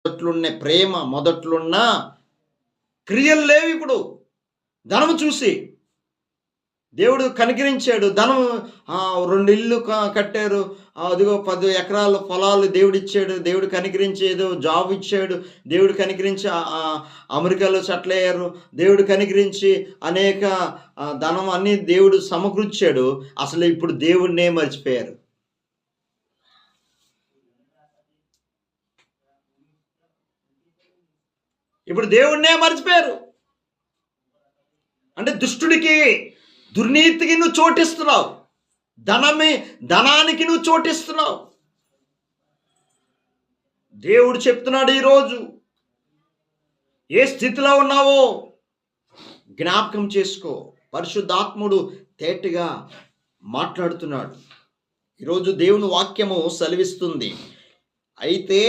మొదట్లున్న ప్రేమ, మొదట్లున్న క్రియలు లేవు ఇప్పుడు. ధనము చూసి దేవుడు కనికరించాడు. ధనం 2 ఇళ్ళు కట్టారు. అదిగో 10 ఎకరాల పొలాలు దేవుడిచ్చాడు. దేవుడు కనికరించి ఏదో జాబ్ ఇచ్చాడు. దేవుడు కనికరించి అమెరికాలో సెటిల్ అయ్యారు. దేవుడు కనికరించి అనేక ధనం అన్నీ దేవుడు సమకూర్చాడు. అసలు ఇప్పుడు దేవుడినే మర్చిపోయారు. ఇప్పుడు దేవుడినే మర్చిపోయారు. అంటే దుష్టుడికి, దుర్నీతికి నువ్వు చోటిస్తున్నావు. ధనానికి నువ్వు చోటిస్తున్నావు. దేవుడు చెప్తున్నాడు ఈరోజు, ఏ స్థితిలో ఉన్నావో జ్ఞాపకం చేసుకో. పరిశుద్ధాత్ముడు తేటగా మాట్లాడుతున్నాడు. ఈరోజు దేవుని వాక్యము సెలవిస్తుంది. అయితే